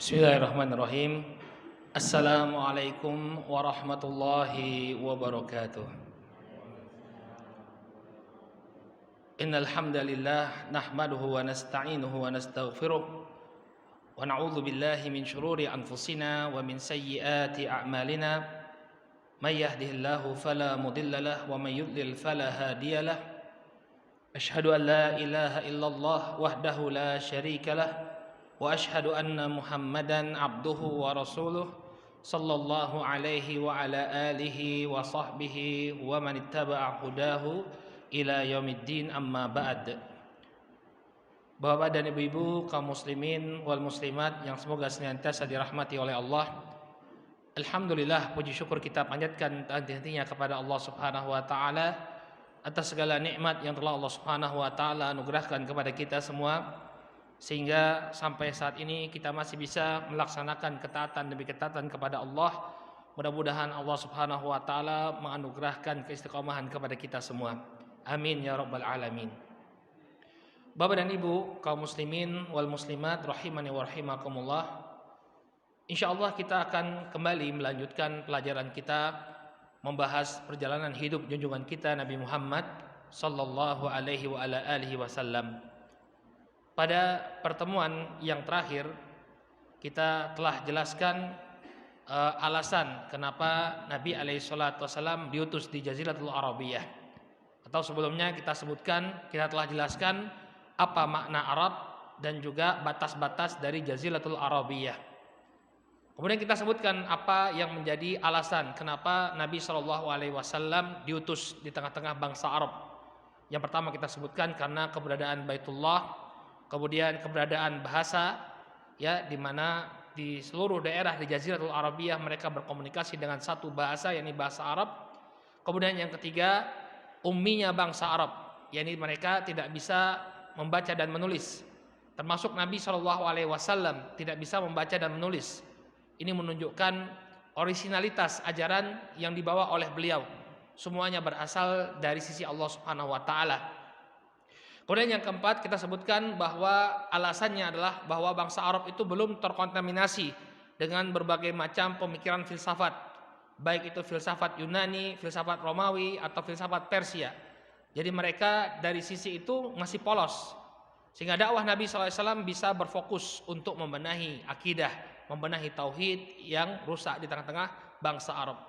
Bismillahirrahmanirrahim. Assalamualaikum warahmatullahi wabarakatuh. Innal hamdalillah nahmaduhu wa nasta'inuhu wa nastaghfiruh wa na'udzu billahi min shururi anfusina wa min sayyiati a'malina. May yahdihillahu fala mudilla lahu wa may yudlil fala hadiya lahu. Asyhadu an la ilaha illallah wahdahu la syarika lahu wa asyhadu anna Muhammadan abduhu wa rasuluh sallallahu alaihi wa ala alihi wa sahbihi wa man ittaba'a hudahu ila yaumiddin, amma ba'd. Bapak dan ibu-ibu kaum muslimin wal muslimat yang semoga senantiasa dirahmati oleh Allah. Alhamdulillah, puji syukur kita panjatkan henti-hentinya kepada Allah Subhanahu wa taala atas segala nikmat yang telah Allah Subhanahu wa taala anugerahkan kepada kita semua, sehingga sampai saat ini kita masih bisa melaksanakan ketaatan demi ketaatan kepada Allah. Mudah-mudahan Allah Subhanahu wa taala menganugerahkan keistiqomahan kepada kita semua. Amin ya rabbal alamin. Bapak dan Ibu kaum muslimin wal muslimat rahimani wa rahimakumullah. Insyaallah kita akan kembali melanjutkan pelajaran kita membahas perjalanan hidup junjungan kita Nabi Muhammad sallallahu alaihi wa ala alihi wasallam. Pada pertemuan yang terakhir kita telah jelaskan alasan kenapa Nabi alaihissalam diutus di Jaziratul Arabiyah. Atau sebelumnya kita telah jelaskan apa makna Arab dan juga batas-batas dari Jaziratul Arabiyah. Kemudian kita sebutkan apa yang menjadi alasan kenapa Nabi SAW diutus di tengah-tengah bangsa Arab. Yang pertama kita sebutkan karena keberadaan Baitullah, kemudian keberadaan bahasa, ya, di mana di seluruh daerah di Jaziratul Arabiyah mereka berkomunikasi dengan satu bahasa, yakni bahasa Arab. Kemudian yang ketiga, umminya bangsa Arab, yakni mereka tidak bisa membaca dan menulis. Termasuk Nabi SAW tidak bisa membaca dan menulis. Ini menunjukkan orisinalitas ajaran yang dibawa oleh beliau. Semuanya berasal dari sisi Allah Subhanahu wa taala. Kemudian yang keempat kita sebutkan bahwa alasannya adalah bahwa bangsa Arab itu belum terkontaminasi dengan berbagai macam pemikiran filsafat, baik itu filsafat Yunani, filsafat Romawi atau filsafat Persia. Jadi mereka dari sisi itu masih polos, sehingga dakwah Nabi SAW bisa berfokus untuk membenahi akidah, membenahi tauhid yang rusak di tengah-tengah bangsa Arab.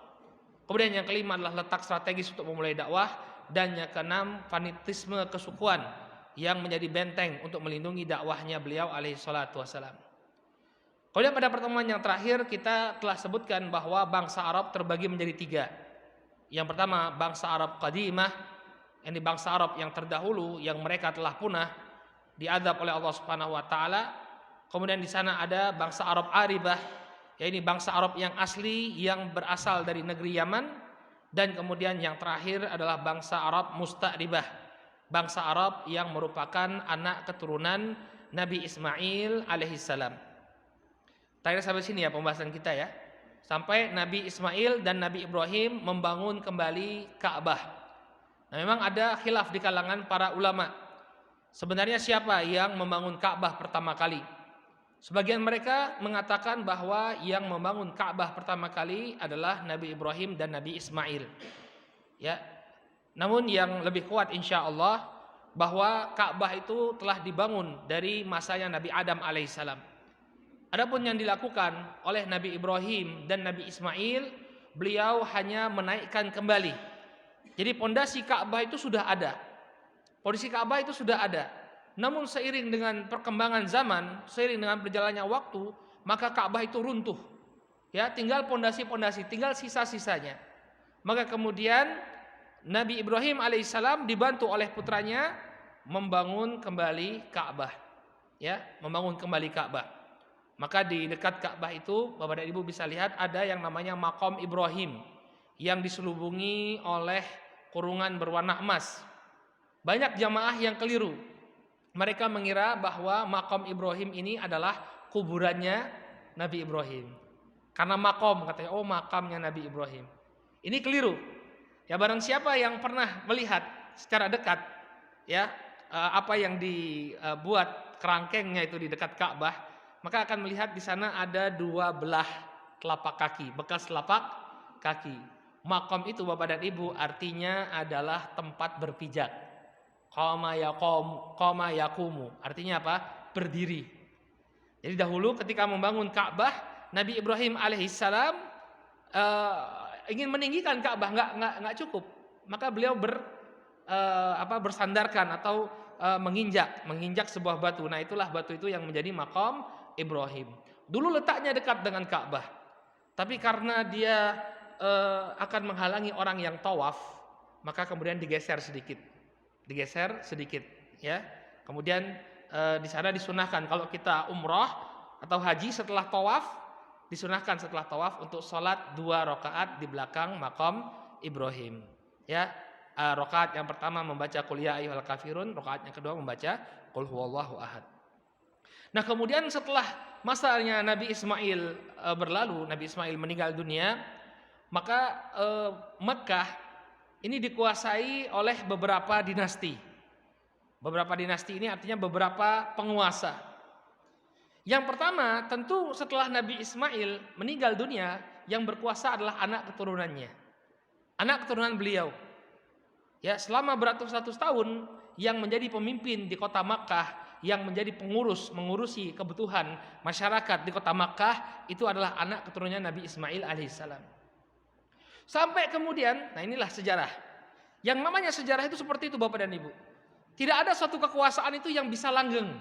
Kemudian yang kelima adalah letak strategis untuk memulai dakwah, dan yang keenam fanatisme kesukuan yang menjadi benteng untuk melindungi dakwahnya beliau alaihi salatu wassalam. Kemudian pada pertemuan yang terakhir kita telah sebutkan bahwa bangsa Arab terbagi menjadi tiga. Yang pertama bangsa Arab qadimah, yang di bangsa Arab yang terdahulu yang mereka telah punah, diazab oleh Allah Subhanahu wa taala. Kemudian di sana ada bangsa Arab aribah, yaitu bangsa Arab yang asli yang berasal dari negeri Yaman. Dan kemudian yang terakhir adalah bangsa Arab musta'ribah, bangsa Arab yang merupakan anak keturunan Nabi Ismail alaihissalam. Terakhir sampai sini ya pembahasan kita ya. Sampai Nabi Ismail dan Nabi Ibrahim membangun kembali Ka'bah. Nah, memang ada khilaf di kalangan para ulama. Sebenarnya siapa yang membangun Ka'bah pertama kali? Sebagian mereka mengatakan bahwa yang membangun Ka'bah pertama kali adalah Nabi Ibrahim dan Nabi Ismail. Ya. Namun yang lebih kuat insya Allah bahwa Ka'bah itu telah dibangun dari masanya Nabi Adam alaihissalam. Adapun yang dilakukan oleh Nabi Ibrahim dan Nabi Ismail, beliau hanya menaikkan kembali. Jadi pondasi Ka'bah itu sudah ada. Pondasi Ka'bah itu sudah ada. Namun seiring dengan perkembangan zaman, seiring dengan berjalannya waktu, maka Ka'bah itu runtuh. Ya, tinggal pondasi-pondasi, tinggal sisa-sisanya. Maka kemudian Nabi Ibrahim alaihissalam dibantu oleh putranya membangun kembali Ka'bah. Ya, membangun kembali Ka'bah. Maka di dekat Ka'bah itu, Bapak dan Ibu bisa lihat ada yang namanya Maqam Ibrahim yang diselubungi oleh kurungan berwarna emas. Banyak jamaah yang keliru. Mereka mengira bahwa Maqam Ibrahim ini adalah kuburannya Nabi Ibrahim. Karena maqam, katanya, oh makamnya Nabi Ibrahim. Ini keliru. Ya, barang siapa yang pernah melihat secara dekat, ya, apa yang dibuat kerangkengnya itu di dekat Ka'bah, maka akan melihat di sana ada 2 belah telapak kaki, bekas telapak kaki. Maqam itu Bapak dan Ibu artinya adalah tempat berpijak. Qama yaqumu, artinya apa? Berdiri. Jadi dahulu ketika membangun Ka'bah, Nabi Ibrahim alaihissalam ingin meninggikan Ka'bah, nggak cukup. Maka beliau bersandarkan atau menginjak sebuah batu. Nah, itulah batu itu yang menjadi maqam Ibrahim. Dulu letaknya dekat dengan Ka'bah. Tapi karena dia akan menghalangi orang yang tawaf, maka kemudian digeser sedikit, ya. Kemudian di sana disunahkan kalau kita umrah atau haji setelah tawaf, disunahkan setelah tawaf untuk sholat 2 rakaat di belakang maqam Ibrahim. Ya, rakaat yang pertama membaca qul ya ayyuhal kafirun, rakaat yang kedua membaca qul huwallahu ahad. Nah, kemudian setelah masanya Nabi Ismail berlalu, Nabi Ismail meninggal dunia, maka Mekah ini dikuasai oleh beberapa dinasti. Beberapa dinasti ini artinya beberapa penguasa. Yang pertama, tentu setelah Nabi Ismail meninggal dunia, yang berkuasa adalah anak keturunannya. Anak keturunan beliau. Ya, selama beratus-ratus tahun yang menjadi pemimpin di kota Makkah, yang menjadi mengurusi kebutuhan masyarakat di kota Makkah, itu adalah anak keturunannya Nabi Ismail alaihissalam. Sampai kemudian, nah inilah sejarah. Yang namanya sejarah itu seperti itu Bapak dan Ibu. Tidak ada suatu kekuasaan itu yang bisa langgeng.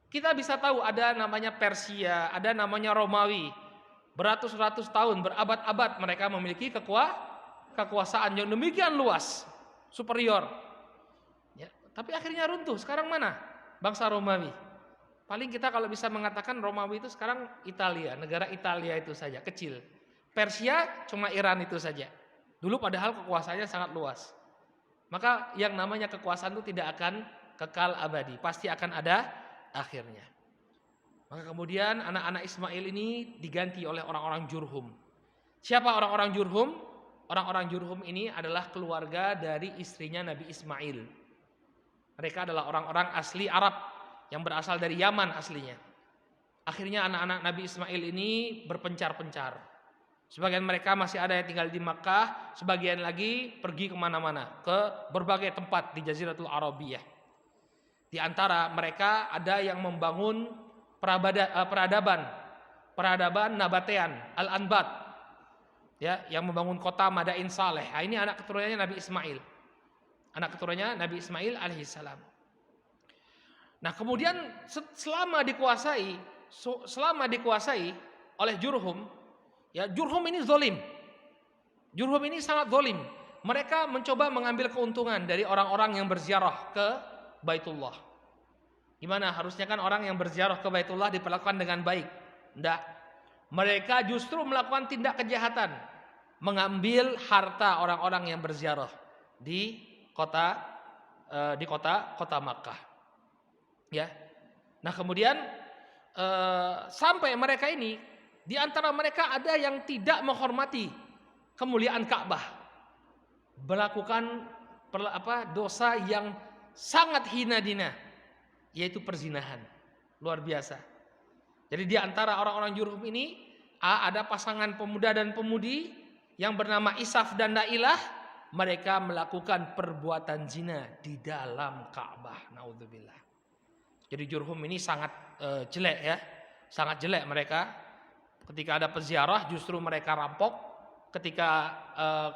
Kita bisa tahu ada namanya Persia, ada namanya Romawi. Beratus-ratus tahun, berabad-abad mereka memiliki kekuasaan yang demikian luas, superior. Ya, tapi akhirnya runtuh. Sekarang mana bangsa Romawi? Paling kita kalau bisa mengatakan Romawi itu sekarang Italia, negara Italia itu saja, kecil. Persia cuma Iran itu saja. Dulu padahal kekuasaannya sangat luas. Maka yang namanya kekuasaan itu tidak akan kekal abadi, pasti akan ada akhirnya. Maka kemudian anak-anak Ismail ini diganti oleh orang-orang Jurhum. Siapa orang-orang Jurhum? Orang-orang Jurhum ini adalah keluarga dari istrinya Nabi Ismail. Mereka adalah orang-orang asli Arab yang berasal dari Yaman aslinya. Akhirnya anak-anak Nabi Ismail ini berpencar-pencar. Sebagian mereka masih ada yang tinggal di Makkah, sebagian lagi pergi kemana-mana, ke berbagai tempat di Jaziratul Arabiyah. Di antara mereka ada yang membangun peradaban Nabatean, Al-Anbat, ya, yang membangun kota Madain Saleh. Nah, ini anak keturunannya Nabi Ismail, alaihissalam. Nah, kemudian selama dikuasai oleh Jurhum, ya, Jurhum ini zalim. Jurhum ini sangat zalim. Mereka mencoba mengambil keuntungan dari orang-orang yang berziarah ke Baitullah. Gimana? Harusnya kan orang yang berziarah ke Baitullah diperlakukan dengan baik. Tidak. Mereka justru melakukan tindak kejahatan, mengambil harta orang-orang yang berziarah di kota Makkah. Ya. Nah, kemudian sampai mereka ini, di antara mereka ada yang tidak menghormati kemuliaan Ka'bah, melakukan dosa yang sangat hina dina, yaitu perzinahan. Luar biasa. Jadi di antara orang-orang Jurhum ini ada pasangan pemuda dan pemudi yang bernama Isaf dan Nailah. Mereka melakukan perbuatan zina di dalam Ka'bah. Naudzubillah. Jadi Jurhum ini sangat jelek ya, sangat jelek mereka. Ketika ada peziarah justru mereka rampok. Ketika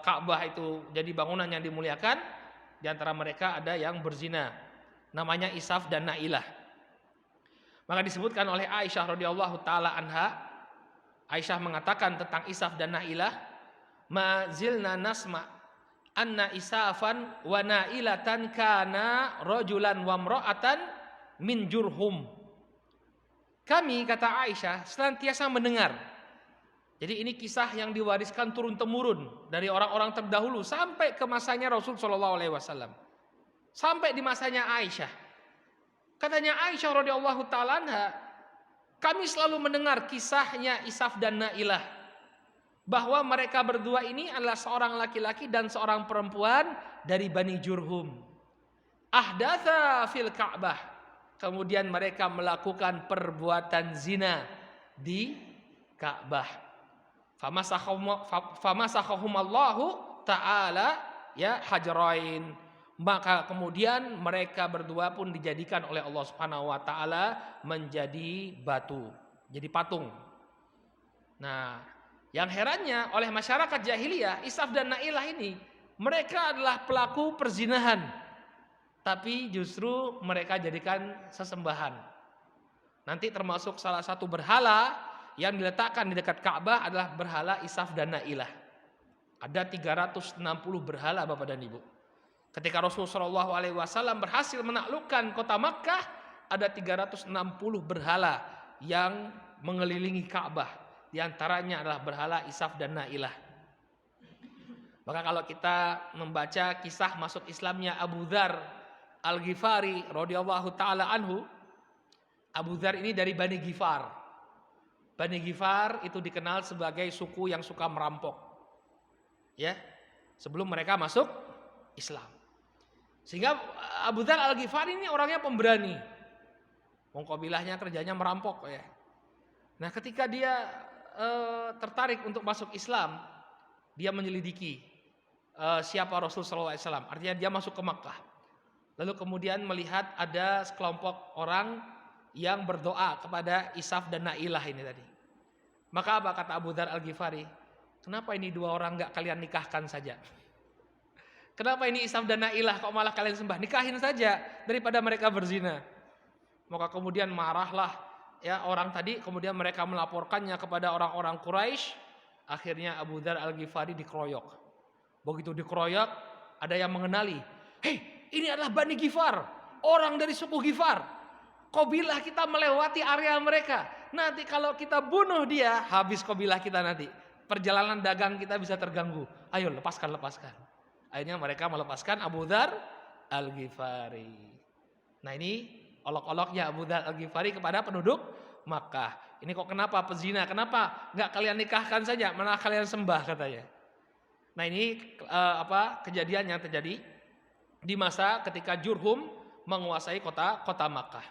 Ka'bah itu jadi bangunan yang dimuliakan, di antara mereka ada yang berzina, namanya Isaf dan Nailah. Maka disebutkan oleh Aisyah radhiyallahu taala anha, Aisyah mengatakan tentang Isaf dan Nailah, ma zilna nasma anna Isafan wa Nailatan kana rajulan wa imra'atan min Jurhum. Kami, kata Aisyah, senantiasa mendengar. Jadi ini kisah yang diwariskan turun-temurun dari orang-orang terdahulu sampai ke masanya Rasul sallallahu alaihi wasallam. Sampai di masanya Aisyah. Katanya Aisyah radhiyallahu taala anha, kami selalu mendengar kisahnya Isaf dan Nailah, bahwa mereka berdua ini adalah seorang laki-laki dan seorang perempuan dari Bani Jurhum. Ahdatha fil Ka'bah. kemudian mereka melakukan perbuatan zina di Ka'bah. Famasahahumallahu ta'ala ya hajrain. Maka kemudian mereka berdua pun dijadikan oleh Allah Subhanahu wa taala menjadi batu, jadi patung. Nah, yang herannya oleh masyarakat jahiliyah, Isaf dan Nailah ini mereka adalah pelaku perzinahan, tapi justru mereka jadikan sesembahan. Nanti termasuk salah satu berhala yang diletakkan di dekat Ka'bah adalah berhala Isaf dan Nailah. Ada 360 berhala Bapak dan Ibu. Ketika Rasulullah SAW berhasil menaklukkan kota Makkah, ada 360 berhala yang mengelilingi Ka'bah. Di antaranya adalah berhala Isaf dan Nailah. Maka kalau kita membaca kisah masuk Islamnya Abu Dzar Al-Ghifari radhiyallahu taala anhu, Abu Dzar ini dari Bani Ghifar. Bani Ghifar itu dikenal sebagai suku yang suka merampok. Ya, sebelum mereka masuk Islam. Sehingga Abu Dzar Al-Ghifari ini orangnya pemberani. Kabilahnya kerjanya merampok ya. Nah, ketika dia tertarik untuk masuk Islam, dia menyelidiki siapa Rasulullah SAW. Artinya dia masuk ke Makkah. Lalu kemudian melihat ada sekelompok orang yang berdoa kepada Isaf dan Nailah ini tadi. Maka apa kata Abu Dzar Al-Ghifari? Kenapa ini dua orang gak kalian nikahkan saja? Kenapa ini Isaf dan Nailah kok malah kalian sembah? Nikahin saja daripada mereka berzina. Maka kemudian marahlah ya orang tadi, kemudian mereka melaporkannya kepada orang-orang Quraisy. Akhirnya Abu Dzar Al-Ghifari dikeroyok. Begitu dikeroyok, ada yang mengenali, "Hei, ini adalah Bani Ghifar, orang dari suku Ghifar. Kabilah kita melewati area mereka. Nanti kalau kita bunuh dia, habis kabilah kita nanti. Perjalanan dagang kita bisa terganggu. Ayo lepaskan." Akhirnya mereka melepaskan Abu Dzar Al-Ghifari. Nah, ini olok-oloknya Abu Dzar Al-Ghifari kepada penduduk Makkah. Ini kok kenapa pezina? Kenapa nggak kalian nikahkan saja? Mana kalian sembah katanya. Nah, ini kejadian yang terjadi di masa ketika Jurhum menguasai kota Makkah.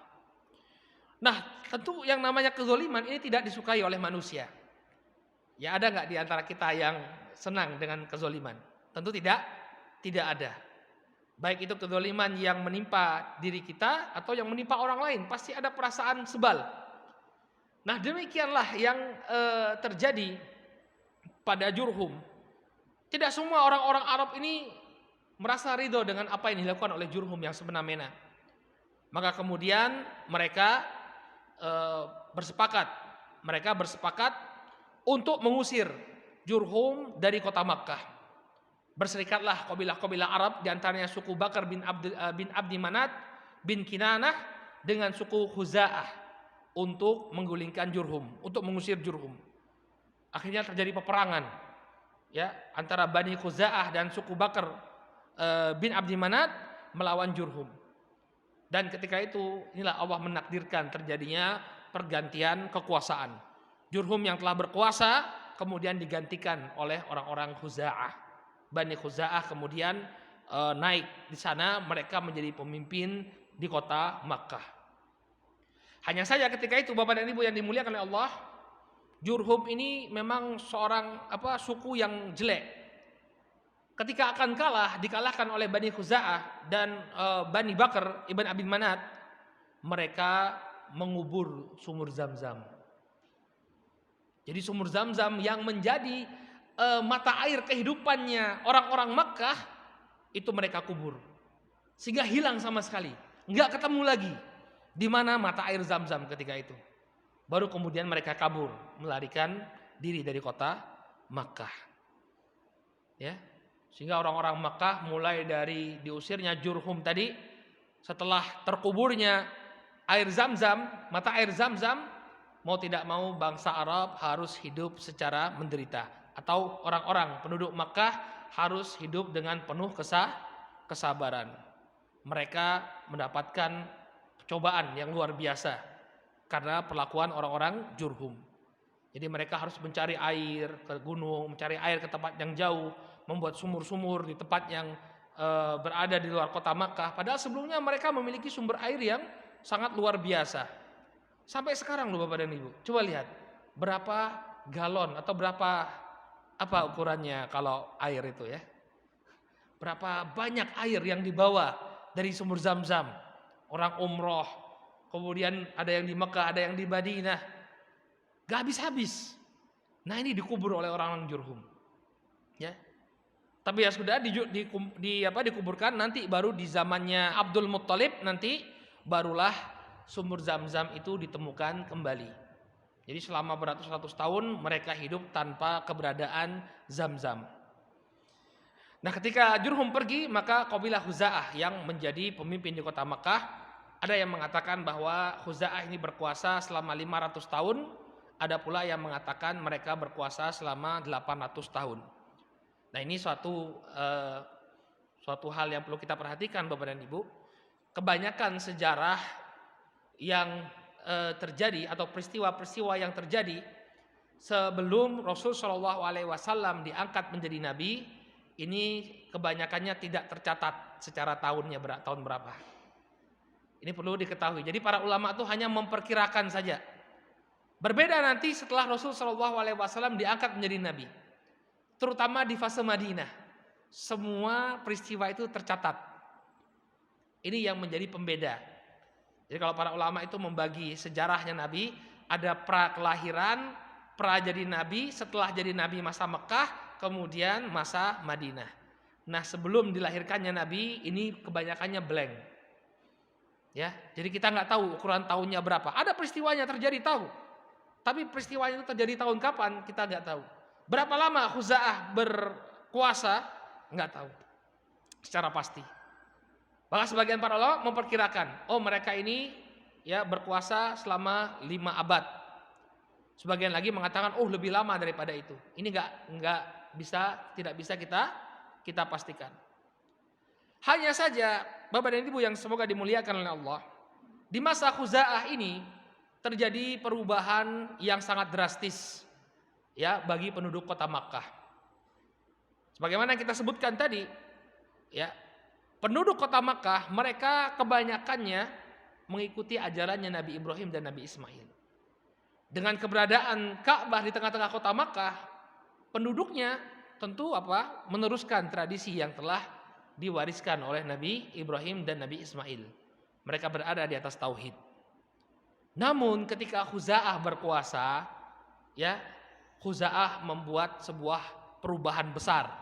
Nah, tentu yang namanya kezaliman ini tidak disukai oleh manusia. Ya, ada nggak di antara kita yang senang dengan kezaliman? Tentu tidak ada. Baik itu kezaliman yang menimpa diri kita atau yang menimpa orang lain, pasti ada perasaan sebal. Nah, demikianlah yang terjadi pada Jurhum. Tidak semua orang-orang Arab ini merasa ridho dengan apa yang dilakukan oleh Jurhum yang semena-mena. Maka kemudian mereka bersepakat untuk mengusir Jurhum dari kota Makkah. Berserikatlah kabilah-kabilah Arab, di antaranya suku Bakar bin Abdi Manat bin Kinanah dengan suku Khuza'ah untuk menggulingkan Jurhum, untuk mengusir Jurhum. Akhirnya terjadi peperangan ya antara Bani Khuza'ah dan suku Bakar bin Abdi Manat melawan Jurhum. Dan ketika itu inilah Allah menakdirkan terjadinya pergantian kekuasaan. Jurhum yang telah berkuasa kemudian digantikan oleh orang-orang Khuza'ah. Bani Khuza'ah kemudian naik di sana, mereka menjadi pemimpin di kota Makkah. Hanya saja ketika itu Bapak dan Ibu yang dimuliakan oleh Allah, Jurhum ini memang seorang suku yang jelek. Ketika akan dikalahkan oleh Bani Khuza'ah dan Bani Bakar ibn Abi Manat, mereka mengubur sumur Zam-Zam. Jadi sumur Zam-Zam yang menjadi mata air kehidupannya orang-orang Makkah itu mereka kubur, sehingga hilang sama sekali, nggak ketemu lagi di mana mata air Zam-Zam ketika itu. Baru kemudian mereka kabur, melarikan diri dari kota Makkah. Ya, sehingga orang-orang Makkah mulai dari diusirnya Jurhum tadi, setelah terkuburnya air Zam-Zam, mata air Zam-Zam, mau tidak mau bangsa Arab harus hidup secara menderita. Atau orang-orang penduduk Makkah harus hidup dengan penuh kesabaran. Mereka mendapatkan cobaan yang luar biasa karena perlakuan orang-orang Jurhum. Jadi mereka harus mencari air ke gunung, mencari air ke tempat yang jauh, membuat sumur-sumur di tempat yang berada di luar kota Makkah. Padahal sebelumnya mereka memiliki sumber air yang sangat luar biasa. Sampai sekarang loh Bapak dan Ibu. Coba lihat berapa galon atau berapa apa ukurannya kalau air itu ya. Berapa banyak air yang dibawa dari sumur Zam-Zam. Orang umroh, kemudian ada yang di Mekah, ada yang di Madinah. Gak habis-habis. Nah ini dikubur oleh orang-orang Jurhum. Ya. Tapi ya sudah dikuburkan nanti baru di zamannya Abdul Muttalib nanti barulah sumur Zam-Zam itu ditemukan kembali. Jadi selama beratus-ratus tahun mereka hidup tanpa keberadaan Zam-Zam. Nah ketika Jurhum pergi maka kabilah Khuza'ah yang menjadi pemimpin di kota Makkah, ada yang mengatakan bahwa Khuza'ah ini berkuasa selama 500 tahun, ada pula yang mengatakan mereka berkuasa selama 800 tahun. Nah ini suatu hal yang perlu kita perhatikan Bapak dan Ibu. Kebanyakan sejarah yang terjadi atau peristiwa-peristiwa yang terjadi sebelum Rasul Shallallahu Alaihi Wasallam diangkat menjadi nabi, ini kebanyakannya tidak tercatat secara tahun berapa. Ini perlu diketahui. Jadi para ulama itu hanya memperkirakan saja. Berbeda nanti setelah Rasul Shallallahu Alaihi Wasallam diangkat menjadi nabi, terutama di fase Madinah, semua peristiwa itu tercatat. Ini yang menjadi pembeda. Jadi kalau para ulama itu membagi sejarahnya Nabi, ada pra kelahiran, pra jadi Nabi, setelah jadi Nabi masa Mekah, kemudian masa Madinah. Nah sebelum dilahirkannya Nabi, ini kebanyakannya blank. Ya, jadi kita nggak tahu ukuran tahunnya berapa. Ada peristiwanya terjadi tahu, tapi peristiwanya itu terjadi tahun kapan kita nggak tahu. Berapa lama Khuza'ah berkuasa nggak tahu secara pasti. Bahkan sebagian para ulama memperkirakan, oh mereka ini ya berkuasa selama 5 abad. Sebagian lagi mengatakan, oh lebih lama daripada itu. Ini tidak bisa kita pastikan. Hanya saja, Bapak dan Ibu yang semoga dimuliakan oleh Allah, di masa Khuza'ah ini terjadi perubahan yang sangat drastis ya bagi penduduk kota Makkah. Sebagaimana kita sebutkan tadi, ya. Penduduk kota Makkah mereka kebanyakannya mengikuti ajarannya Nabi Ibrahim dan Nabi Ismail. Dengan keberadaan Ka'bah di tengah-tengah kota Makkah, penduduknya tentu meneruskan tradisi yang telah diwariskan oleh Nabi Ibrahim dan Nabi Ismail. Mereka berada di atas tauhid. Namun ketika Khuza'ah berkuasa, ya, Khuza'ah membuat sebuah perubahan besar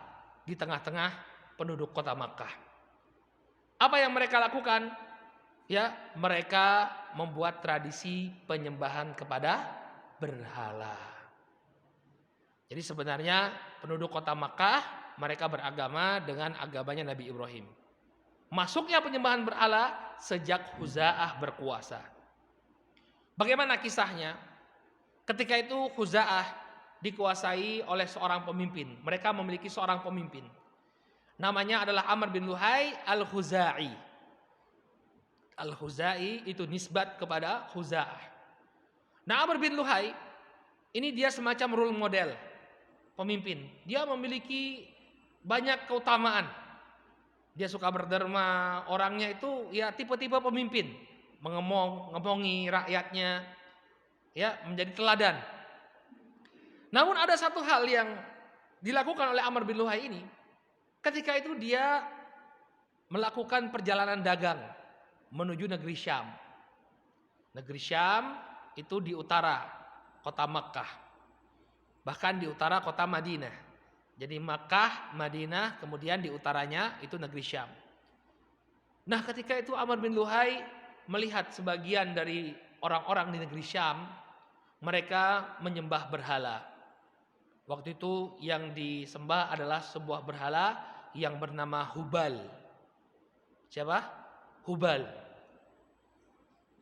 di tengah-tengah penduduk kota Makkah. Apa yang mereka lakukan? Ya, mereka membuat tradisi penyembahan kepada berhala. Jadi sebenarnya penduduk kota Makkah mereka beragama dengan agamanya Nabi Ibrahim. Masuknya penyembahan berhala sejak Khuza'ah berkuasa. Bagaimana kisahnya? Ketika itu Khuza'ah dikuasai oleh seorang pemimpin. Mereka memiliki seorang pemimpin. Namanya adalah Amr bin Luhai al-Khuzai. Al-Khuzai itu nisbat kepada Khuza'ah. Nah Amr bin Luhai ini dia semacam role model pemimpin. Dia memiliki banyak keutamaan. Dia suka berderma, orangnya itu ya tipe-tipe pemimpin, mengomongi rakyatnya, ya menjadi teladan. Namun ada satu hal yang dilakukan oleh Amr bin Luhai ini. Ketika itu dia melakukan perjalanan dagang menuju negeri Syam. Negeri Syam itu di utara kota Makkah. Bahkan di utara kota Madinah. Jadi Makkah, Madinah, kemudian di utaranya itu negeri Syam. Nah ketika itu Amr bin Luhai melihat sebagian dari orang-orang di negeri Syam, mereka menyembah berhala. Waktu itu yang disembah adalah sebuah berhala yang bernama Hubal. Siapa? Hubal.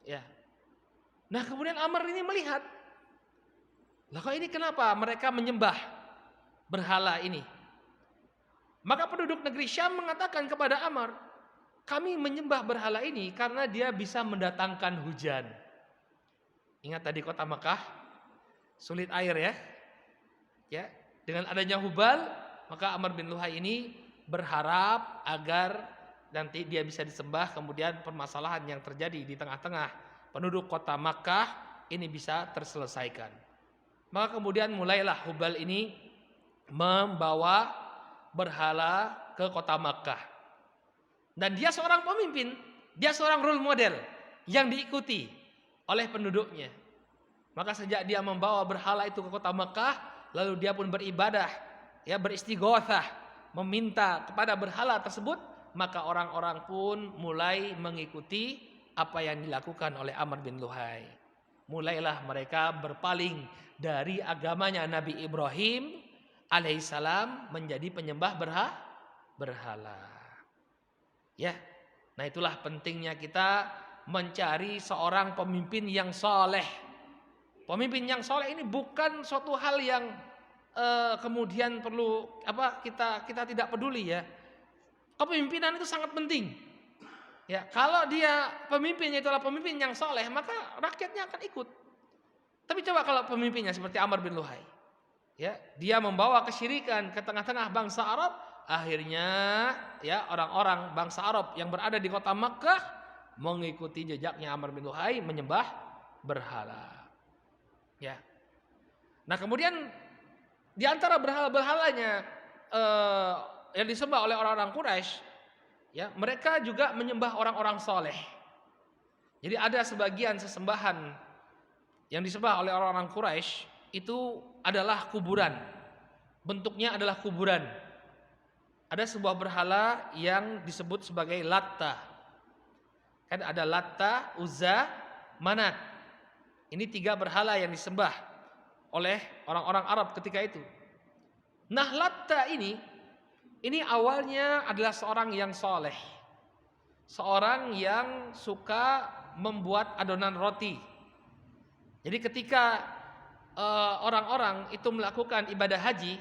Ya. Nah kemudian Amr ini melihat, lah kok ini kenapa mereka menyembah berhala ini? Maka penduduk negeri Syam mengatakan kepada Amr, kami menyembah berhala ini karena dia bisa mendatangkan hujan. Ingat tadi kota Makkah sulit air ya. Ya, dengan adanya Hubal, maka Amr bin Luhai ini berharap agar nanti dia bisa disembah, kemudian permasalahan yang terjadi di tengah-tengah penduduk kota Makkah ini bisa terselesaikan. Maka kemudian mulailah Hubal ini membawa berhala ke kota Makkah. Dan dia seorang pemimpin, dia seorang role model yang diikuti oleh penduduknya. Maka sejak dia membawa berhala itu ke kota Makkah, lalu dia pun beribadah, ya beristighotsah, meminta kepada berhala tersebut, maka orang-orang pun mulai mengikuti apa yang dilakukan oleh Amr bin Luhai. Mulailah mereka berpaling dari agamanya Nabi Ibrahim alaihissalam menjadi penyembah berhala. Ya, nah itulah pentingnya kita mencari seorang pemimpin yang soleh. Pemimpin yang soleh ini bukan suatu hal yang kemudian perlu kita tidak peduli ya. Kepemimpinan itu sangat penting. Ya, kalau dia pemimpinnya itulah pemimpin yang soleh, maka rakyatnya akan ikut. Tapi coba kalau pemimpinnya seperti Amr bin Luhai, ya, dia membawa kesyirikan ke tengah-tengah bangsa Arab, akhirnya ya orang-orang bangsa Arab yang berada di kota Makkah mengikuti jejaknya Amr bin Luhai menyembah berhala. Ya. Nah, kemudian di antara berhala-berhalanya yang disembah oleh orang-orang Quraisy, ya, mereka juga menyembah orang-orang soleh. Jadi ada sebagian sesembahan yang disembah oleh orang-orang Quraisy itu adalah kuburan. Bentuknya adalah kuburan. Ada sebuah berhala yang disebut sebagai Latta. Kan ada Latta, Uzza, Manat. Ini 3 berhala yang disembah oleh orang-orang Arab ketika itu. Nah, Latta ini awalnya adalah seorang yang soleh. Seorang yang suka membuat adonan roti. Jadi ketika orang-orang itu melakukan ibadah haji,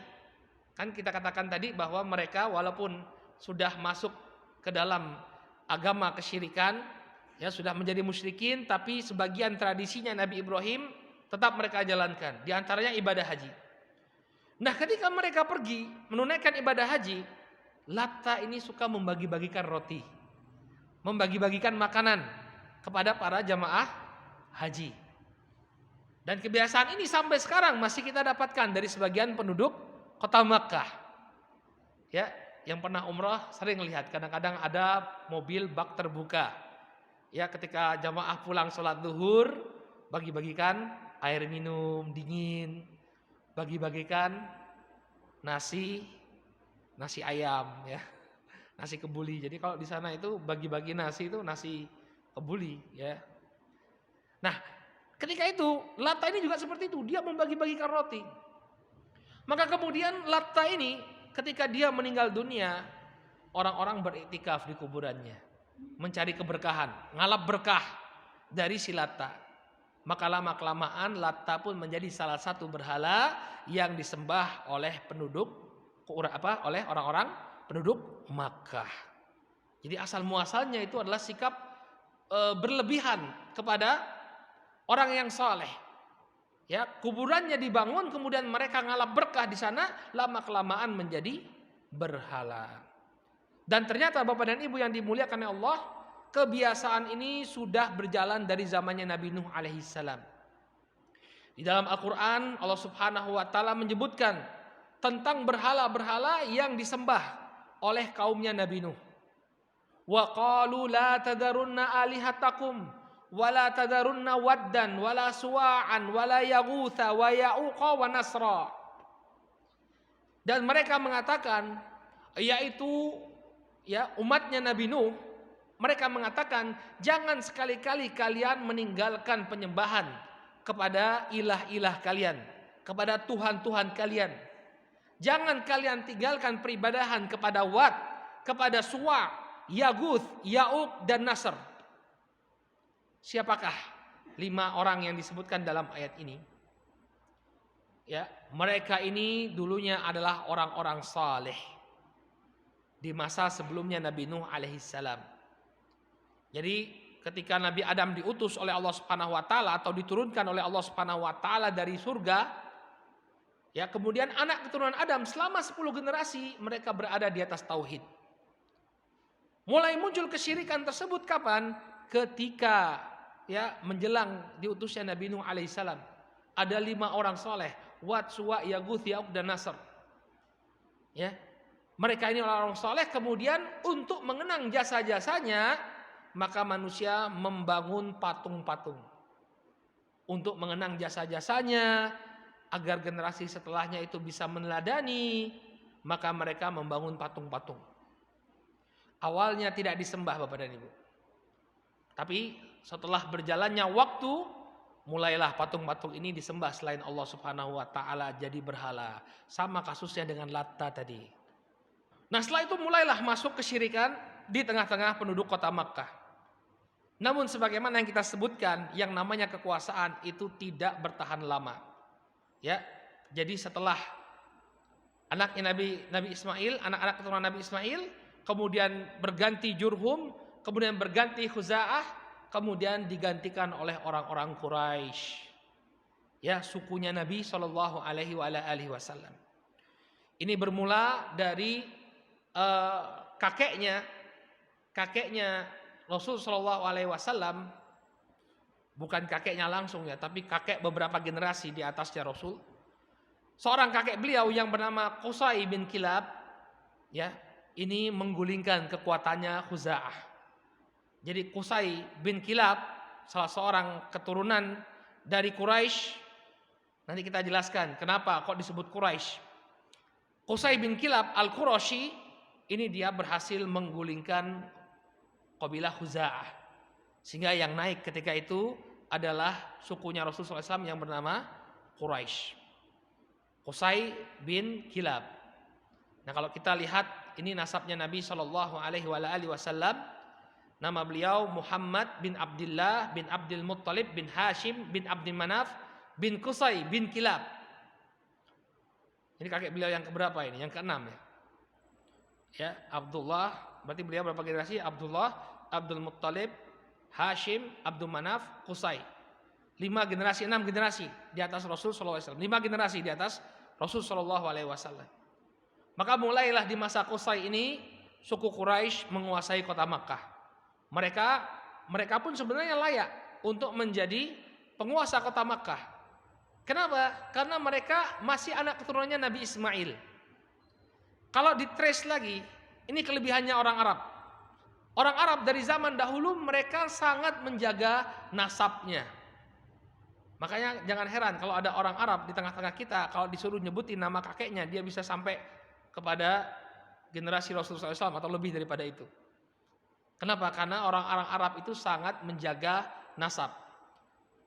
kan kita katakan tadi bahwa mereka walaupun sudah masuk ke dalam agama kesyirikan, ya sudah menjadi musyrikin, tapi sebagian tradisinya Nabi Ibrahim tetap mereka jalankan. Di antaranya ibadah haji. Nah, ketika mereka pergi menunaikan ibadah haji, Latta ini suka membagi-bagikan roti, membagi-bagikan makanan kepada para jamaah haji. Dan kebiasaan ini sampai sekarang masih kita dapatkan dari sebagian penduduk kota Makkah. Ya, yang pernah umrah sering lihat kadang-kadang ada mobil bak terbuka. Ya, ketika jamaah pulang sholat zuhur, bagi-bagikan air minum dingin, bagi-bagikan nasi ayam, ya, nasi kebuli. Jadi kalau di sana itu bagi-bagi nasi itu nasi kebuli, ya. Nah, ketika itu Latta ini juga seperti itu, dia membagi-bagikan roti. Maka kemudian Latta ini ketika dia meninggal dunia, orang-orang beriktikaf di kuburannya, mencari keberkahan, ngalap berkah dari si Latta. Maka lama-kelamaan Latta pun menjadi salah satu berhala yang disembah oleh oleh orang-orang penduduk Makkah. Jadi asal muasalnya itu adalah sikap berlebihan kepada orang yang saleh. Ya, kuburannya dibangun kemudian mereka ngalap berkah di sana, lama-kelamaan menjadi berhala. Dan ternyata Bapak dan Ibu yang dimuliakan oleh Allah, kebiasaan ini sudah berjalan dari zamannya Nabi Nuh alaihissalam. Di dalam Al-Quran Allah subhanahu wa ta'ala menyebutkan tentang berhala-berhala yang disembah oleh kaumnya Nabi Nuh. Wa qalu la tadarunna alihatakum wala tadarunna waddan wala suwa'an wala yaghutha wa ya'uqa wa nasra. Dan mereka mengatakan, yaitu ya umatnya Nabi Nuh, mereka mengatakan jangan sekali-kali kalian meninggalkan penyembahan kepada ilah-ilah kalian, kepada tuhan-tuhan kalian. Jangan kalian tinggalkan peribadahan kepada Wad, kepada Suwa', Yaguth, Ya'uq dan Nasr. Siapakah 5 orang yang disebutkan dalam ayat ini? Ya, mereka ini dulunya adalah orang-orang saleh di masa sebelumnya Nabi Nuh alaihissalam. Jadi ketika Nabi Adam diutus oleh Allah Subhanahu wa taala atau diturunkan oleh Allah Subhanahu wa taala dari surga, ya, kemudian anak keturunan Adam selama 10 generasi mereka berada di atas tauhid. Mulai muncul kesyirikan tersebut kapan? Ketika menjelang diutusnya Nabi Nuh alaihissalam. Ada 5 orang soleh, Wad, Suwa, Yaguth, Ya'uq dan Nasr. Ya, mereka ini orang-orang soleh. Kemudian untuk mengenang jasa-jasanya, maka manusia membangun patung-patung untuk mengenang jasa-jasanya, agar generasi setelahnya itu bisa meneladani. Maka mereka membangun patung-patung. Awalnya tidak disembah Bapak dan Ibu. Tapi setelah berjalannya waktu, mulailah patung-patung ini disembah selain Allah Subhanahu wa taala, jadi berhala. Sama kasusnya dengan Latta tadi. Nah, setelah itu mulailah masuk kesyirikan di tengah-tengah penduduk kota Makkah. Namun sebagaimana yang kita sebutkan, yang namanya kekuasaan itu tidak bertahan lama. Ya. Jadi setelah anaknya Nabi Ismail, anak-anak keturunan Nabi Ismail, kemudian berganti Jurhum, kemudian berganti Khuza'ah, kemudian digantikan oleh orang-orang Quraisy. Ya, sukunya Nabi Shallallahu alaihi wasallam. Ini bermula dari kakeknya Rasul Shallallahu alaihi wasallam, bukan kakeknya langsung ya, tapi kakek beberapa generasi di atasnya Rasul. Seorang kakek beliau yang bernama Qusay bin Kilab, ya, ini menggulingkan kekuatannya Khuza'ah. Jadi Qusay bin Kilab, salah seorang keturunan dari Quraisy. Nanti kita jelaskan kenapa kok disebut Quraisy. Qusay bin Kilab al-Qurashi, ini dia berhasil menggulingkan kabilah Khuza'ah. Sehingga yang naik ketika itu adalah sukunya Rasulullah SAW yang bernama Quraisy. Qusay bin Kilab. Nah, kalau kita lihat ini nasabnya Nabi Shallallahu alaihi wasallam. Nama beliau Muhammad bin Abdullah bin Abdul Muttalib bin Hashim bin Abdul Manaf bin Qusay bin Kilab. Ini kakek beliau yang keberapa ini? Yang ke-6 ya. Ya, Abdullah, berarti beliau berapa generasi? Abdullah, Abdul Muttalib, Hashim, Abdul Manaf, Qusay. 5 generasi, 6 generasi di atas Rasul sallallahu alaihi wasallam. 5 generasi di atas Rasul sallallahu alaihi wasallam. Maka mulailah di masa Qusay ini suku Quraisy menguasai kota Makkah. Mereka pun sebenarnya layak untuk menjadi penguasa kota Makkah. Kenapa? Karena mereka masih anak keturunannya Nabi Ismail. Kalau ditrace lagi, ini kelebihannya orang Arab. Orang Arab dari zaman dahulu mereka sangat menjaga nasabnya. Makanya jangan heran kalau ada orang Arab di tengah-tengah kita, kalau disuruh nyebutin nama kakeknya, dia bisa sampai kepada generasi Rasulullah SAW atau lebih daripada itu. Kenapa? Karena orang-orang Arab itu sangat menjaga nasab.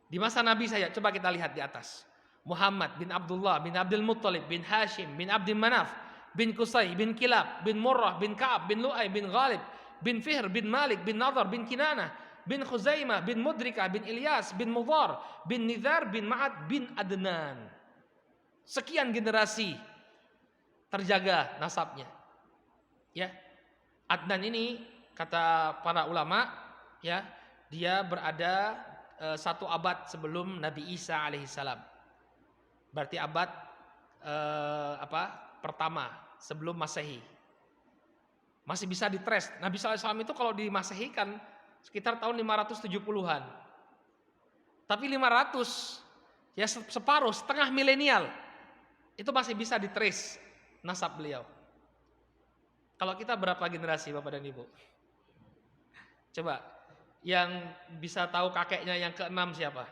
Di masa Nabi saya, coba kita lihat di atas. Muhammad bin Abdullah bin Abdul Muttalib bin Hashim bin Abdul Manaf bin Qusay bin Kilab bin Murrah bin Ka'ab bin Lu'ay bin Ghalib bin Fihr bin Malik bin Nadhr bin Kinanah bin Khuzaimah bin Mudrikah bin Ilyas bin Mudhar bin Nizar bin Ma'ad bin Adnan. Sekian generasi terjaga nasabnya. Ya. Adnan ini kata para ulama, ya, dia berada 1 abad sebelum Nabi Isa alaihissalam. Berarti abad pertama sebelum Masehi. Masih bisa ditrace. Nabi SAW itu kalau di Masehi kan sekitar tahun 570-an. Tapi 500 ya separuh, setengah milenial itu masih bisa ditrace nasab beliau. Kalau kita berapa generasi Bapak dan Ibu? Coba yang bisa tahu kakeknya yang ke-6 siapa?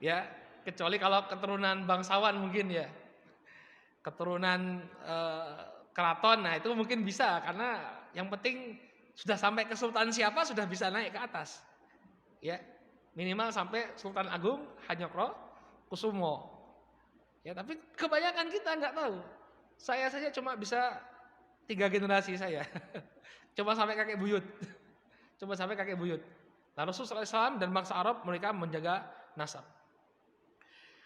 Ya, kecuali kalau keturunan bangsawan mungkin ya. Keturunan keraton, nah itu mungkin bisa karena yang penting sudah sampai ke sultan siapa sudah bisa naik ke atas. Ya, minimal sampai Sultan Agung Hanyokro Kusumo. Ya, tapi kebanyakan kita nggak tahu. Saya saja cuma bisa 3 generasi saya. Coba sampai kakek buyut. Nah, Rasulullah SAW dan bangsa Arab mereka menjaga nasab.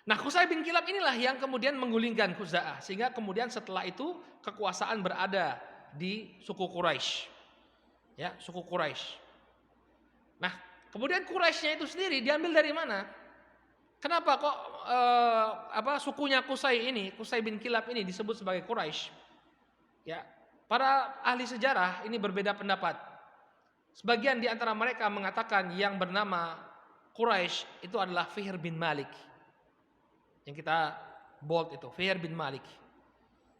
Nah, Qusay bin Kilab inilah yang kemudian menggulingkan Khuza'ah. Sehingga kemudian setelah itu kekuasaan berada di suku Quraisy. Ya, suku Quraisy. Nah, kemudian Quraisynya itu sendiri diambil dari mana? Kenapa kok sukunya Qusay bin Kilab ini disebut sebagai Quraisy? Ya, Para ahli sejarah ini berbeda pendapat. Sebagian di antara mereka mengatakan yang bernama Quraisy itu adalah Fihr bin Malik. Yang kita bold itu, Fihr bin Malik.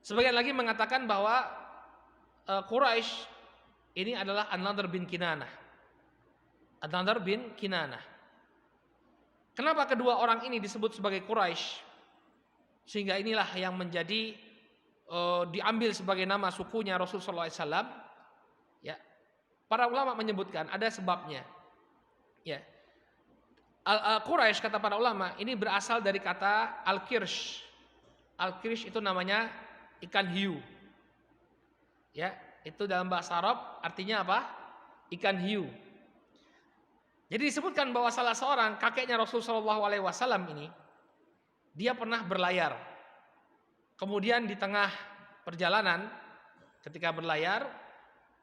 Sebagian lagi mengatakan bahwa Quraisy ini adalah An-Nadhr bin Kinanah. An-Nadhr bin Kinanah. Kenapa kedua orang ini disebut sebagai Quraisy? Sehingga inilah yang menjadi diambil sebagai nama sukunya Rasulullah SAW. Ya, para ulama menyebutkan ada sebabnya. Ya, Quraisy kata para ulama ini berasal dari kata al-kirsh. Al-kirsh itu namanya ikan hiu. Ya, itu dalam bahasa Arab artinya apa? Ikan hiu. Jadi disebutkan bahwa salah seorang kakeknya Rasulullah SAW ini dia pernah berlayar. Kemudian di tengah perjalanan ketika berlayar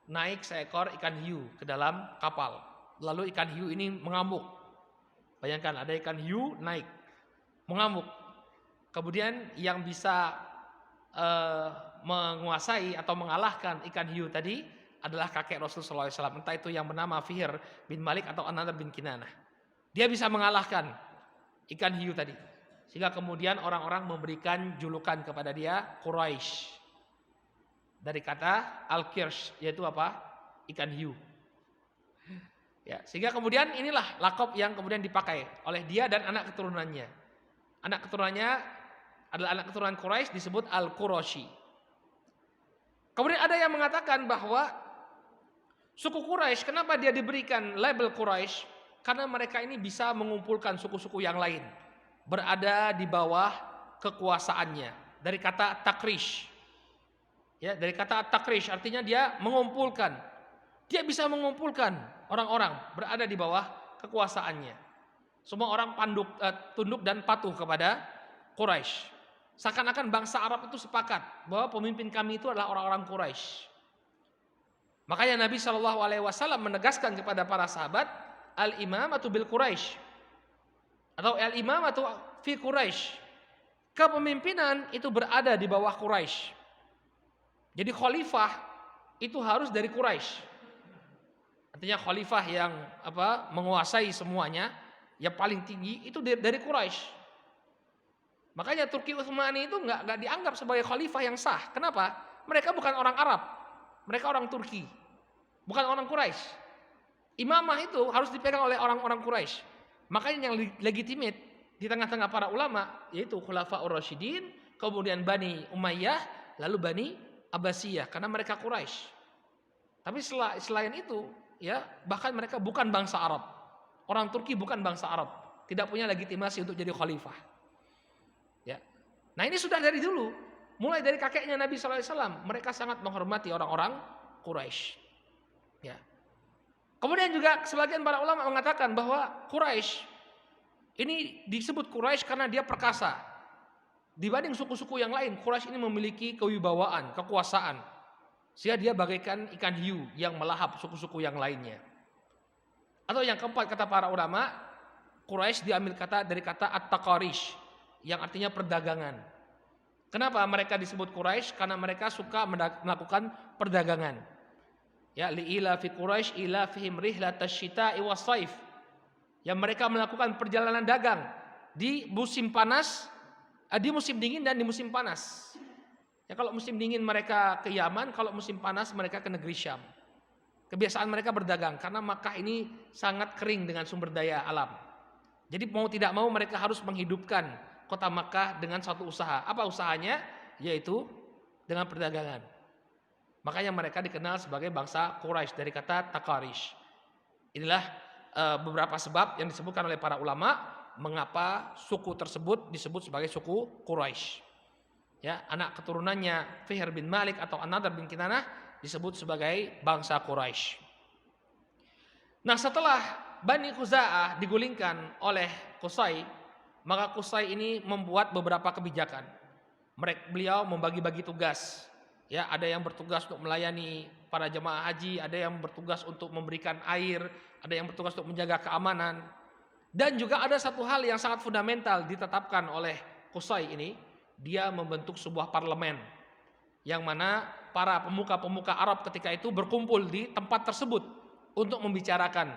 naik seekor ikan hiu ke dalam kapal. Lalu ikan hiu ini mengamuk. Bayangkan ada ikan hiu naik mengamuk. Kemudian yang bisa menguasai atau mengalahkan ikan hiu tadi adalah kakek Rasulullah SAW. Entah itu yang bernama Fihr bin Malik atau An-Nadhr bin Kinanah. Dia bisa mengalahkan ikan hiu tadi. Sehingga kemudian orang-orang memberikan julukan kepada dia Quraisy. Dari kata al-kirsh, yaitu apa? Ikan hiu. Ya, sehingga kemudian inilah lakop yang kemudian dipakai oleh dia dan anak keturunannya. Anak keturunannya adalah anak keturunan Quraisy disebut Al-Qurashi. Kemudian ada yang mengatakan bahwa suku Quraisy kenapa dia diberikan label Quraisy? Karena mereka ini bisa mengumpulkan suku-suku yang lain. Berada di bawah kekuasaannya. Dari kata takrish. Ya, dari kata takrish artinya dia mengumpulkan. Dia bisa mengumpulkan orang-orang berada di bawah kekuasaannya. Semua orang tunduk dan patuh kepada Quraisy. Seakan-akan bangsa Arab itu sepakat bahwa pemimpin kami itu adalah orang-orang Quraisy. Makanya Nabi SAW menegaskan kepada para sahabat, al-imamatu bil Quraisy. Atau al-imamatu fi Quraisy. Kepemimpinan itu berada di bawah Quraisy. Jadi khalifah itu harus dari Quraisy. Artinya khalifah yang menguasai semuanya, yang paling tinggi itu dari Quraisy. Makanya Turki Utsmani itu nggak dianggap sebagai khalifah yang sah. Kenapa? Mereka bukan orang Arab, mereka orang Turki, bukan orang Quraisy. Imamah itu harus dipegang oleh orang-orang Quraisy. Makanya yang legitimate di tengah-tengah para ulama yaitu Khulafaur Rasyidin, kemudian Bani Umayyah, lalu Bani Abbasiyah karena mereka Quraisy. Tapi selain itu, ya bahkan mereka bukan bangsa Arab. Orang Turki bukan bangsa Arab, tidak punya legitimasi untuk jadi khalifah. Ya. Nah ini sudah dari dulu, mulai dari kakeknya Nabi SAW, mereka sangat menghormati orang-orang Quraisy. Ya. Kemudian juga sebagian para ulama mengatakan bahwa Quraisy ini disebut Quraisy karena dia perkasa. Dibanding suku-suku yang lain, Quraisy ini memiliki kewibawaan, kekuasaan. Sehingga dia bagaikan ikan hiu yang melahap suku-suku yang lainnya. Atau yang keempat kata para ulama, Quraisy diambil dari kata at-taqarish yang artinya perdagangan. Kenapa mereka disebut Quraisy? Karena mereka suka melakukan perdagangan. Ya, li'ila fi Quraisy ila fihim rihlatash syita'i was-shaif. Yang mereka melakukan perjalanan dagang di musim panas, di musim dingin dan di musim panas. Ya, kalau musim dingin mereka ke Yaman, kalau musim panas mereka ke negeri Syam. Kebiasaan mereka berdagang karena Makkah ini sangat kering dengan sumber daya alam. Jadi mau tidak mau mereka harus menghidupkan kota Makkah dengan suatu usaha. Apa usahanya? Yaitu dengan perdagangan. Makanya mereka dikenal sebagai bangsa Quraisy dari kata Taqarish. Inilah beberapa sebab yang disebutkan oleh para ulama mengapa suku tersebut disebut sebagai suku Quraisy. Ya, anak keturunannya Fihr bin Malik atau An-Nadhr bin Kinanah disebut sebagai bangsa Quraisy. Nah, setelah Bani Khuza'ah digulingkan oleh Qusay, maka Qusay ini membuat beberapa kebijakan. Beliau membagi-bagi tugas. Ya, ada yang bertugas untuk melayani para jemaah haji, ada yang bertugas untuk memberikan air, ada yang bertugas untuk menjaga keamanan. Dan juga ada satu hal yang sangat fundamental ditetapkan oleh Qusay ini, dia membentuk sebuah parlemen yang mana para pemuka-pemuka Arab ketika itu berkumpul di tempat tersebut untuk membicarakan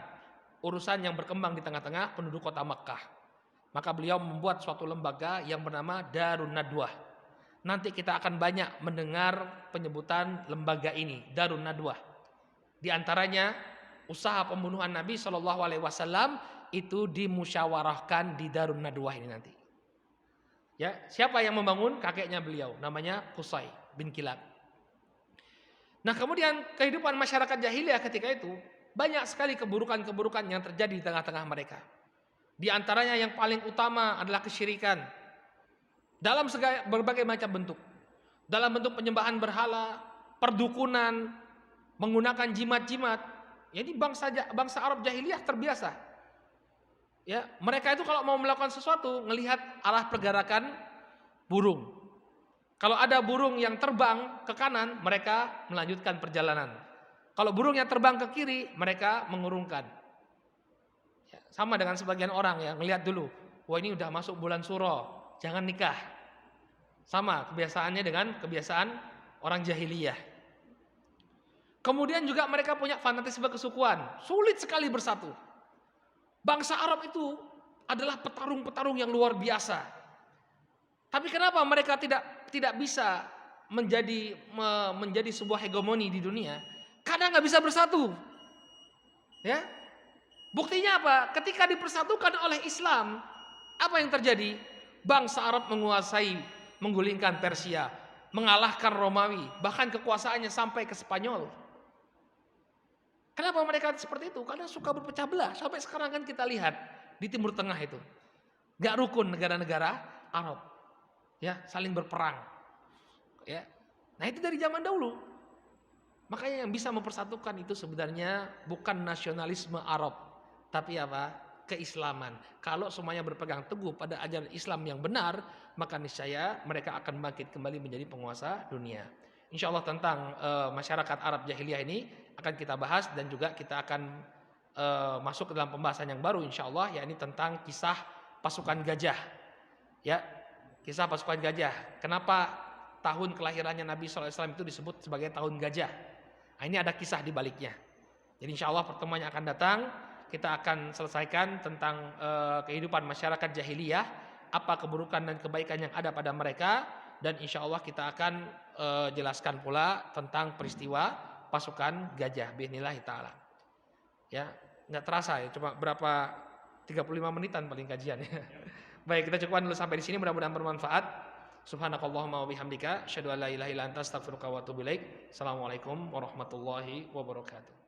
urusan yang berkembang di tengah-tengah penduduk kota Makkah. Maka beliau membuat suatu lembaga yang bernama Darun Nadwah. Nanti kita akan banyak mendengar penyebutan lembaga ini, Darun Nadwah. Di antaranya usaha pembunuhan Nabi Shallallahu Alaihi Wasallam itu dimusyawarahkan di Darun Nadwah ini nanti. Ya, siapa yang membangun? Kakeknya beliau, namanya Qusay bin Kilab. Nah, kemudian kehidupan masyarakat jahiliyah ketika itu banyak sekali keburukan-keburukan yang terjadi di tengah-tengah mereka. Di antaranya yang paling utama adalah kesyirikan dalam berbagai macam bentuk. Dalam bentuk penyembahan berhala, perdukunan, menggunakan jimat-jimat. Jadi bangsa Arab jahiliyah terbiasa. Ya, mereka itu kalau mau melakukan sesuatu ngelihat arah pergerakan burung. Kalau ada burung yang terbang ke kanan, mereka melanjutkan perjalanan. Kalau burung yang terbang ke kiri, mereka mengurungkan. Ya, sama dengan sebagian orang yang ngelihat dulu, wah ini udah masuk bulan Suro, jangan nikah. Sama kebiasaannya dengan kebiasaan orang jahiliyah. Kemudian juga mereka punya fanatisme kesukuan, sulit sekali bersatu. Bangsa Arab itu adalah petarung-petarung yang luar biasa. Tapi kenapa mereka tidak bisa menjadi sebuah hegemoni di dunia? Karena nggak bisa bersatu. Ya, buktinya apa? Ketika dipersatukan oleh Islam, apa yang terjadi? Bangsa Arab menggulingkan Persia, mengalahkan Romawi, bahkan kekuasaannya sampai ke Spanyol. Kenapa mereka seperti itu? Karena suka berpecah belah. Sampai sekarang kan kita lihat di Timur Tengah itu, nggak rukun negara-negara Arab, ya saling berperang. Ya, nah itu dari zaman dahulu. Makanya yang bisa mempersatukan itu sebenarnya bukan nasionalisme Arab, tapi apa? Keislaman. Kalau semuanya berpegang teguh pada ajaran Islam yang benar, maka niscaya mereka akan bangkit kembali menjadi penguasa dunia. Insya Allah tentang masyarakat Arab jahiliyah ini akan kita bahas dan juga kita akan masuk ke dalam pembahasan yang baru insya Allah, yakni tentang kisah pasukan gajah. Ya, kisah pasukan gajah. Kenapa tahun kelahirannya Nabi SAW itu disebut sebagai tahun gajah? Nah, ini ada kisah di baliknya. Jadi insya Allah pertemuan yang akan datang kita akan selesaikan tentang kehidupan masyarakat jahiliyah, apa keburukan dan kebaikan yang ada pada mereka, dan insya Allah kita akan jelaskan pula tentang peristiwa pasukan gajah biidznillah taala. Ya, nggak terasa ya, cuma berapa 35 menitan paling kajian ya. Baik, kita cukupkan dulu sampai di sini, mudah-mudahan bermanfaat. Subhanakallahumma wa bihamdika asyhadu an la ilaha illa anta astaghfiruka wa atubu ilaik. Assalamualaikum warahmatullahi wabarakatuh.